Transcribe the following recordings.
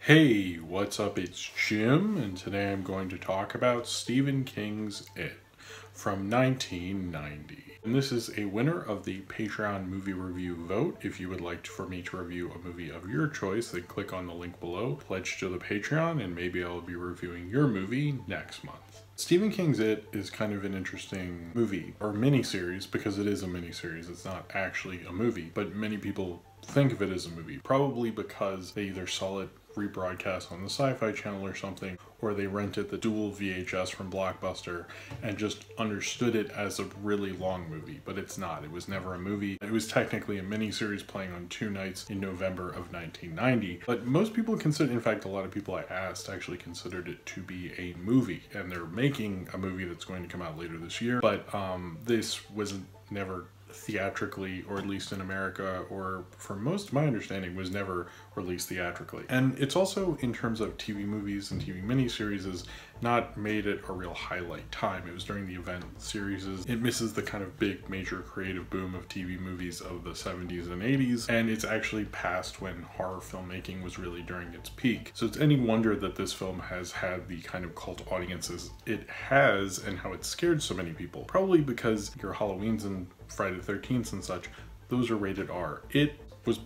Hey, what's up? It's Jim, and today I'm going to talk about Stephen King's It from 1990. And this is a winner of the Patreon movie review vote. If you would like for me to review a movie of your choice, then click on the link below, pledge to the Patreon, and maybe I'll be reviewing your movie next month. Stephen King's It is kind of an interesting movie, or miniseries, because it is a miniseries. It's not actually a movie, but many people think of it as a movie, probably because they either saw it rebroadcast on the Sci-Fi Channel or something, or they rented the dual VHS from Blockbuster and just understood it as a really long movie, but it's not. It was never a movie. It was technically a miniseries playing on 2 nights in November of 1990, but most people consider, in fact, a lot of people I asked actually considered it to be a movie, and they're making a movie that's going to come out later this year, but this was never theatrically, or at least in America, or from most of my understanding, was never released theatrically. And it's also, in terms of TV movies and TV miniseries, is not made it a real highlight time. It was during the event series. It misses the kind of big major creative boom of TV movies of the 70s and 80s, and it's actually past when horror filmmaking was really during its peak. So it's any wonder that this film has had the kind of cult audiences it has, and how it scared so many people. Probably because your Halloweens and Friday the 13th and such, those are rated R. It was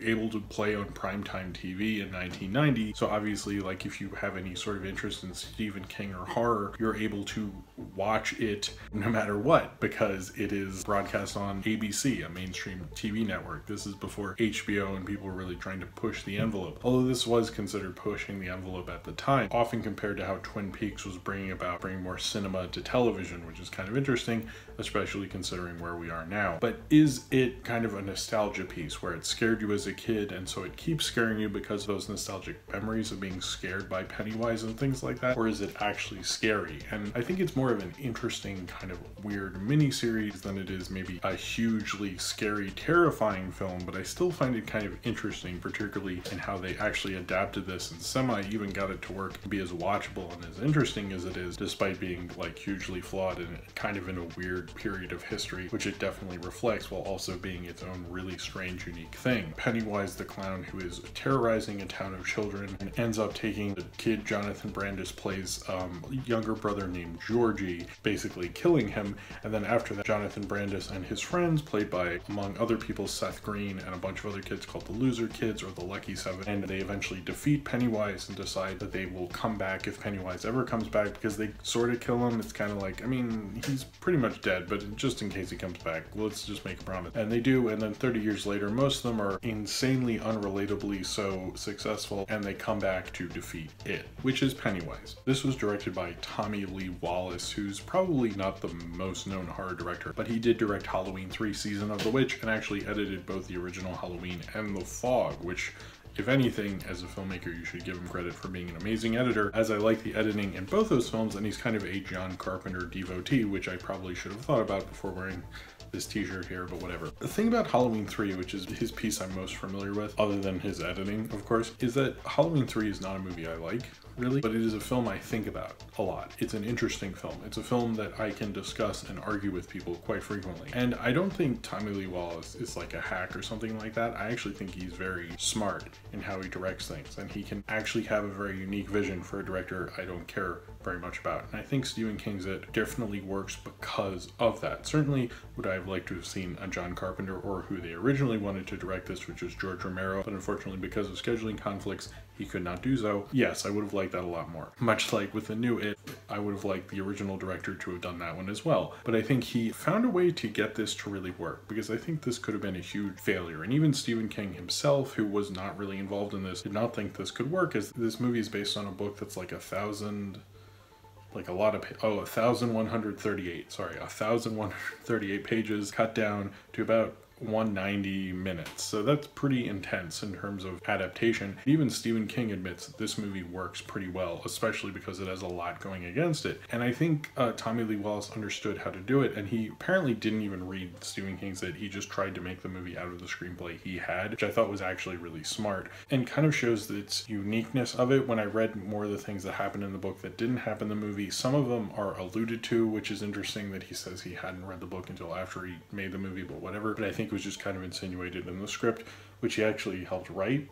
able to play on primetime TV in 1990, so obviously, like, if you have any sort of interest in Stephen King or horror, you're able to watch it no matter what, because it is broadcast on ABC, a mainstream TV network. This is before HBO and people were really trying to push the envelope, although this was considered pushing the envelope at the time, often compared to how Twin Peaks was bringing more cinema to television, which is kind of interesting, especially considering where we are now. But is it kind of a nostalgia piece where it scared you as a kid, and so it keeps scaring you because of those nostalgic memories of being scared by Pennywise and things like that? Or is it actually scary? And I think it's more of an interesting kind of weird miniseries than it is maybe a hugely scary, terrifying film, but I still find it kind of interesting, particularly in how they actually adapted this and even got it to work and be as watchable and as interesting as it is, despite being like hugely flawed and kind of in a weird period of history, which it definitely reflects, while also being its own really strange, unique thing. Pennywise the clown, who is terrorizing a town of children and ends up taking the kid Jonathan Brandis plays younger brother named Georgie, basically killing him, and then after that Jonathan Brandis and his friends, played by, among other people, Seth Green and a bunch of other kids called the Loser Kids or the Lucky Seven, and they eventually defeat Pennywise and decide that they will come back if Pennywise ever comes back, because they sort of kill him. It's kind of like, I mean, he's pretty much dead, but just in case he comes back, let's just make a promise. And they do, and then 30 years later, most of them are insanely unrelatably so successful, and they come back to defeat it, which is Pennywise. This was directed by Tommy Lee Wallace, who's probably not the most known horror director, but he did direct Halloween 3 Season of the Witch, and actually edited both the original Halloween and The Fog, which, if anything, as a filmmaker, you should give him credit for being an amazing editor, as I like the editing in both those films, and he's kind of a John Carpenter devotee, which I probably should have thought about before wearing this t-shirt here, but whatever. The thing about Halloween 3, which is his piece I'm most familiar with, other than his editing, of course, is that Halloween 3 is not a movie I like, really, but it is a film I think about a lot. It's an interesting film. It's a film that I can discuss and argue with people quite frequently. And I don't think Tommy Lee Wallace is like a hack or something like that. I actually think he's very smart in how he directs things, and he can actually have a very unique vision for a director I don't care very much about. And I think Stephen King's It definitely works because of that. Certainly would I have liked to have seen a John Carpenter, or who they originally wanted to direct this, which was George Romero, but unfortunately because of scheduling conflicts, he could not do so. Yes, I would have liked that a lot more. Much like with the new It, I would have liked the original director to have done that one as well. But I think he found a way to get this to really work, because I think this could have been a huge failure. And even Stephen King himself, who was not really involved in this, did not think this could work, as this movie is based on a book that's like 1,138 pages, cut down to about 190 minutes. So that's pretty intense in terms of adaptation. Even Stephen King admits that this movie works pretty well, especially because it has a lot going against it. And I think Tommy Lee Wallace understood how to do it, and he apparently didn't even read Stephen King's It. He just tried to make the movie out of the screenplay he had, which I thought was actually really smart, and kind of shows its uniqueness of it. When I read more of the things that happened in the book that didn't happen in the movie, some of them are alluded to, which is interesting that he says he hadn't read the book until after he made the movie, but whatever. But I think it was just kind of insinuated in the script, which he actually helped write.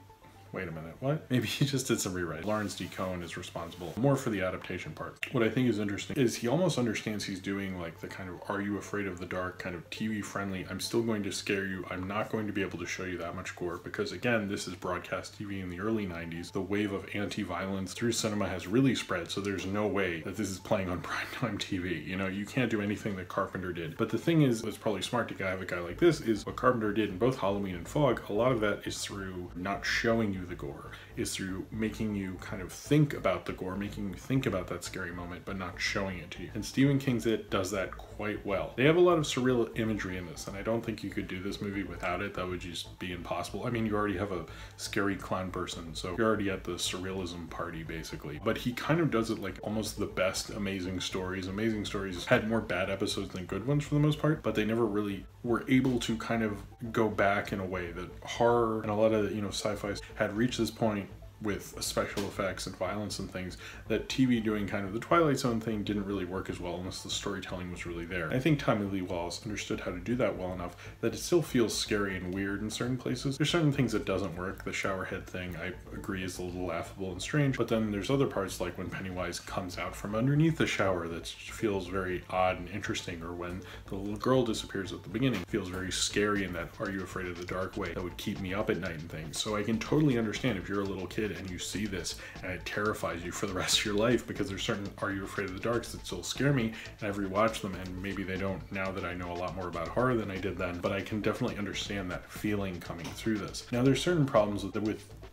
wait a minute, what? Maybe he just did some rewrite. Lawrence D. Cohen is responsible more for the adaptation part. What I think is interesting is he almost understands he's doing like the kind of Are You Afraid of the Dark kind of TV friendly, I'm still going to scare you, I'm not going to be able to show you that much gore, because again, this is broadcast TV in the early 90s. The wave of anti-violence through cinema has really spread, so there's no way that this is playing on primetime TV. You know, you can't do anything that Carpenter did. But the thing is, it's probably smart to have a guy like this, is what Carpenter did in both Halloween and Fog. A lot of that is through not showing you the gore, is through making you kind of think about the gore, making you think about that scary moment, but not showing it to you. And Stephen King's It does that quite well. They have a lot of surreal imagery in this, and I don't think you could do this movie without it. That would just be impossible. I mean, you already have a scary clown person, so you're already at the surrealism party, basically. But he kind of does it like almost the best Amazing Stories. Amazing Stories had more bad episodes than good ones for the most part, but they never really were able to kind of go back in a way that horror and a lot of, you know, sci-fi had reached this point with special effects and violence and things that TV doing kind of the Twilight Zone thing didn't really work as well unless the storytelling was really there. I think Tommy Lee Wallace understood how to do that well enough that it still feels scary and weird in certain places. There's certain things that doesn't work. The shower head thing, I agree, is a little laughable and strange, but then there's other parts like when Pennywise comes out from underneath the shower that feels very odd and interesting, or when the little girl disappears at the beginning, it feels very scary in that Are You Afraid of the Dark way that would keep me up at night and things. So I can totally understand if you're a little kid and you see this and it terrifies you for the rest of your life, because there's certain Are You Afraid of the Darks that still scare me, and I've rewatched them, and maybe they don't now that I know a lot more about horror than I did then, but I can definitely understand that feeling coming through this. Now there's certain problems with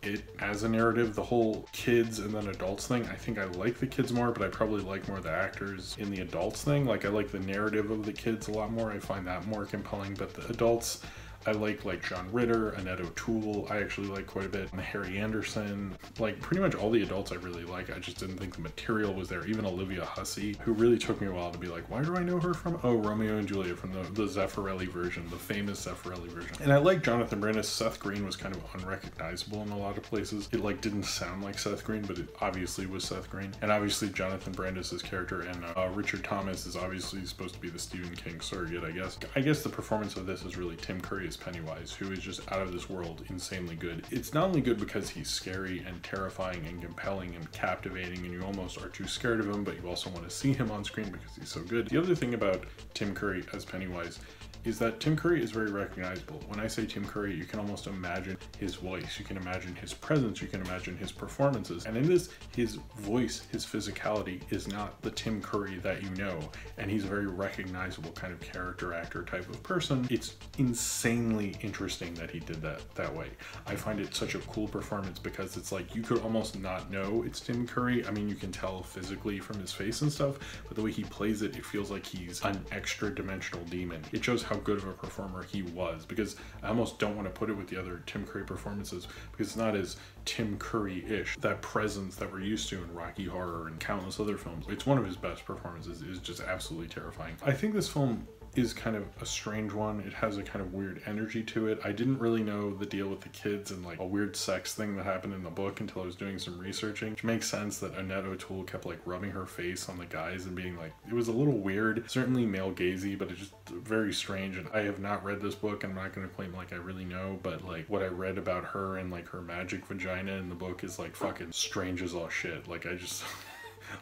it as a narrative. The whole kids and then adults thing, I think I like the kids more, but I probably like more the actors in the adults thing. Like, I like the narrative of the kids a lot more. I find that more compelling, but the adults, I like John Ritter, Annette O'Toole, I actually like quite a bit. Harry Anderson, like pretty much all the adults I really like. I just didn't think the material was there. Even Olivia Hussey, who really took me a while to be like, why do I know her from? Oh, Romeo and Juliet, from the Zeffirelli version, the famous Zeffirelli version. And I like Jonathan Brandis. Seth Green was kind of unrecognizable in a lot of places. It like didn't sound like Seth Green, but it obviously was Seth Green. And obviously Jonathan Brandis's character, and Richard Thomas is obviously supposed to be the Stephen King surrogate, I guess. I guess the performance of this is really Tim Curry as Pennywise, who is just out of this world, insanely good. It's not only good because he's scary and terrifying and compelling and captivating, and you almost are too scared of him, but you also want to see him on screen because he's so good. The other thing about Tim Curry as Pennywise is that Tim Curry is very recognizable. When I say Tim Curry, you can almost imagine his voice, you can imagine his presence, you can imagine his performances. And in this, his voice, his physicality is not the Tim Curry that you know, and he's a very recognizable kind of character actor type of person. It's insanely interesting that he did that way. I find it such a cool performance because it's like you could almost not know it's Tim Curry. I mean, you can tell physically from his face and stuff, but the way he plays it, it feels like he's an extra dimensional demon. It shows how good of a performer he was, because I almost don't want to put it with the other Tim Curry performances because it's not as Tim Curry-ish. That presence that we're used to in Rocky Horror and countless other films, it's one of his best performances. It's just absolutely terrifying. I think this film is kind of a strange one. It has a kind of weird energy to it. I didn't really know the deal with the kids and like a weird sex thing that happened in the book until I was doing some researching, which makes sense that Annette O'Toole kept like rubbing her face on the guys and being like, it was a little weird, certainly male gazy, but it's just very strange. And I have not read this book, and I'm not going to claim like I really know, but like what I read about her and like her magic vagina in the book is like fucking strange as all shit. Like I just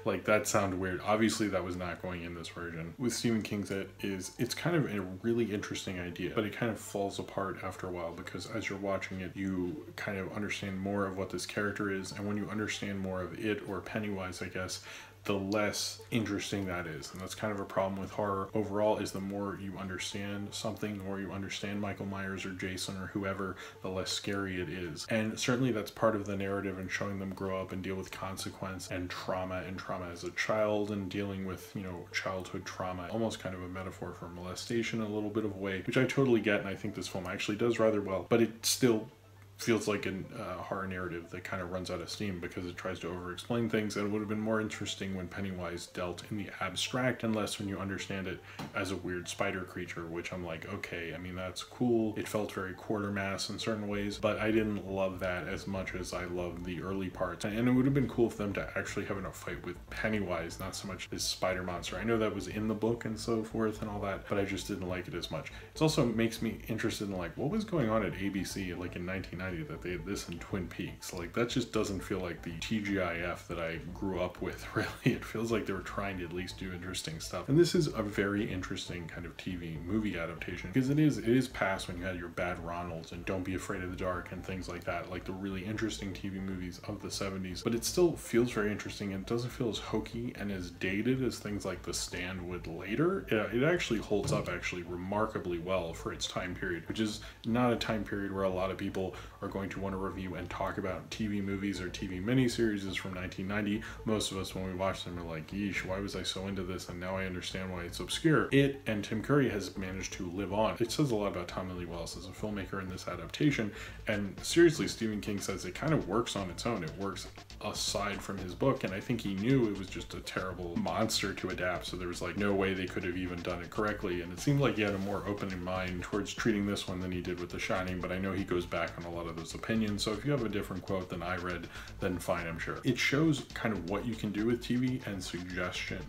like that sounded weird. Obviously that was not going in this version. With Stephen King's it's kind of a really interesting idea, but it kind of falls apart after a while because as you're watching it, you kind of understand more of what this character is, and when you understand more of it, or Pennywise, I guess, the less interesting that is. And that's kind of a problem with horror overall, is the more you understand something, the more you understand Michael Myers or Jason or whoever, the less scary it is. And certainly that's part of the narrative, and showing them grow up and deal with consequence and trauma as a child, and dealing with, you know, childhood trauma, almost kind of a metaphor for molestation in a little bit of a way, which I totally get, and I think this film actually does rather well, but it still feels like a horror narrative that kind of runs out of steam because it tries to over-explain things, and it would have been more interesting when Pennywise dealt in the abstract and less when you understand it as a weird spider creature, which I'm like, okay, I mean, that's cool. It felt very Quartermass in certain ways, but I didn't love that as much as I loved the early parts. And it would have been cool for them to actually have a fight with Pennywise, not so much this spider monster. I know that was in the book and so forth and all that, but I just didn't like it as much. It also makes me interested in like what was going on at ABC like in 1990. 1990 that they had this in Twin Peaks. Like, that just doesn't feel like the TGIF that I grew up with, really. It feels like they were trying to at least do interesting stuff. And this is a very interesting kind of TV movie adaptation, because it is past when you had your Bad Ronalds and Don't Be Afraid of the Dark and things like that, like the really interesting TV movies of the 70s. But it still feels very interesting, and it doesn't feel as hokey and as dated as things like The Stand would later. It actually holds up remarkably well for its time period, which is not a time period where a lot of people are going to want to review and talk about TV movies or TV miniseries from 1990. Most of us, when we watch them, are like, yeesh, why was I so into this? And now I understand why it's obscure. It and Tim Curry has managed to live on. It says a lot about Tommy Lee Wallace as a filmmaker in this adaptation, and seriously, Stephen King says it kind of works on its own. It works aside from his book, and I think he knew it was just a terrible monster to adapt, so there was like no way they could have even done it correctly. And it seemed like he had a more open mind towards treating this one than he did with The Shining, but I know he goes back on a lot of those opinions, so if you have a different quote than I read, then fine, I'm sure. It shows kind of what you can do with TV and suggestion,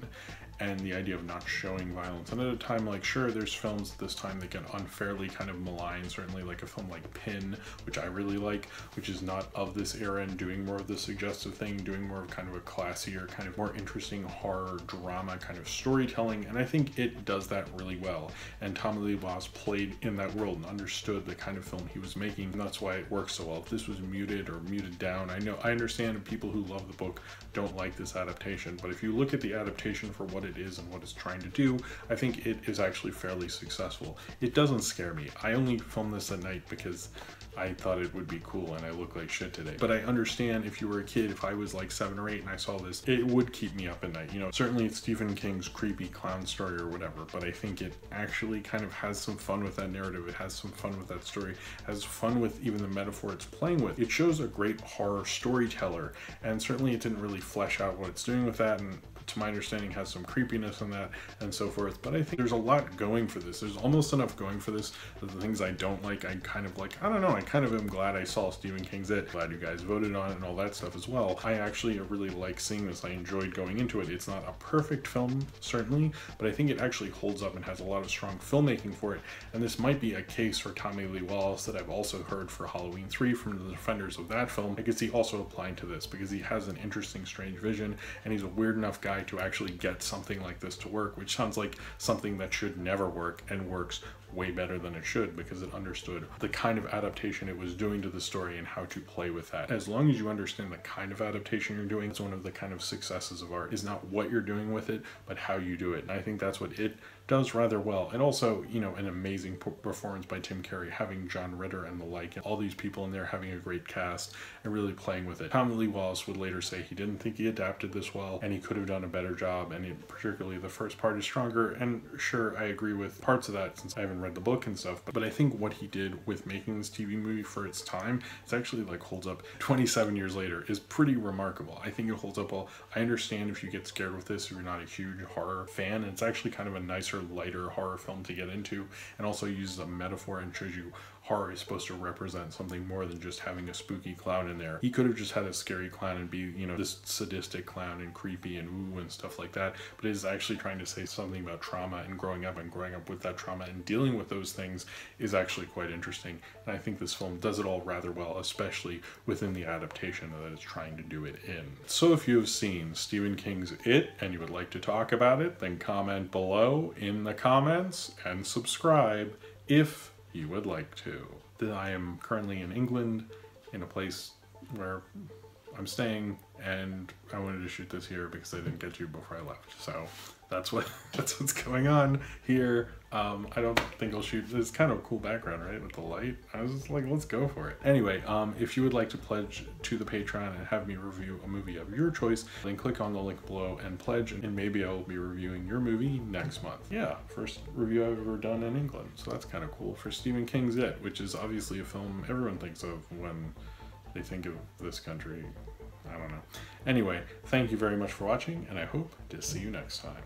and the idea of not showing violence. And at a time like, sure, there's films at this time that get unfairly kind of maligned, certainly like a film like Pin, which I really like, which is not of this era and doing more of the suggestive thing, doing more of kind of a classier, kind of more interesting horror drama kind of storytelling, and I think it does that really well. And Tommy Lee Wallace played in that world and understood the kind of film he was making, and that's why it works so well. If this was muted or muted down, I understand people who love the book don't like this adaptation, but if you look at the adaptation for what it is and what it's trying to do, I think it is actually fairly successful. It doesn't scare me. I only filmed this at night because I thought it would be cool and I look like shit today. But I understand if you were a kid, if I was like 7 or 8 and I saw this, it would keep me up at night. You know, certainly it's Stephen King's creepy clown story or whatever, but I think it actually kind of has some fun with that narrative. It has some fun with that story, has fun with even the metaphor it's playing with. It shows a great horror storyteller, and certainly it didn't really flesh out what it's doing with that, and to my understanding has some creepiness in that and so forth. But I think there's a lot going for this. There's almost enough going for this that the things I don't like, I kind of like, I don't know, I kind of am glad I saw Stephen King's It. Glad you guys voted on it and all that stuff as well. I actually really like seeing this. I enjoyed going into it. It's not a perfect film, certainly, but I think it actually holds up and has a lot of strong filmmaking for it. And this might be a case for Tommy Lee Wallace that I've also heard for Halloween 3 from the defenders of that film. I could see also applying to this because he has an interesting, strange vision, and he's a weird enough guy to actually get something like this to work, which sounds like something that should never work and works way better than it should because it understood the kind of adaptation it was doing to the story and how to play with that. As long as you understand the kind of adaptation you're doing, it's one of the kind of successes of art, is not what you're doing with it, but how you do it. And I think that's what it does rather well. And also, you know, an amazing performance by Tim Curry, having John Ritter and the like, and all these people in there having a great cast and really playing with it. Tommy Lee Wallace would later say he didn't think he adapted this well and he could have done a better job, and particularly the first part is stronger. And sure, I agree with parts of that since I haven't read the book and stuff, but I think what he did with making this TV movie for its time, it's actually like holds up 27 years later, is pretty remarkable. I think it holds up well. I understand if you get scared with this, if you're not a huge horror fan, it's actually kind of a nicer, lighter horror film to get into, and also uses a metaphor and shows you horror is supposed to represent something more than just having a spooky clown in there. He could have just had a scary clown and be, you know, this sadistic clown and creepy and ooh and stuff like that, but it is actually trying to say something about trauma and growing up with that trauma and dealing with those things is actually quite interesting. And I think this film does it all rather well, especially within the adaptation that it's trying to do it in. So if you have seen Stephen King's It and you would like to talk about it, then comment below in the comments and subscribe if you would like to. I am currently in England, in a place where I'm staying, and I wanted to shoot this here because I didn't get to before I left. So that's what's going on here. I don't think I'll shoot. It's kind of a cool background, right, with the light. I was just like, let's go for it. Anyway, if you would like to pledge to the Patreon and have me review a movie of your choice, then click on the link below and pledge, and maybe I'll be reviewing your movie next month. Yeah, first review I've ever done in England, so that's kind of cool. For Stephen King's It, which is obviously a film everyone thinks of when they think of this country. I don't know. Anyway, thank you very much for watching, and I hope to see you next time.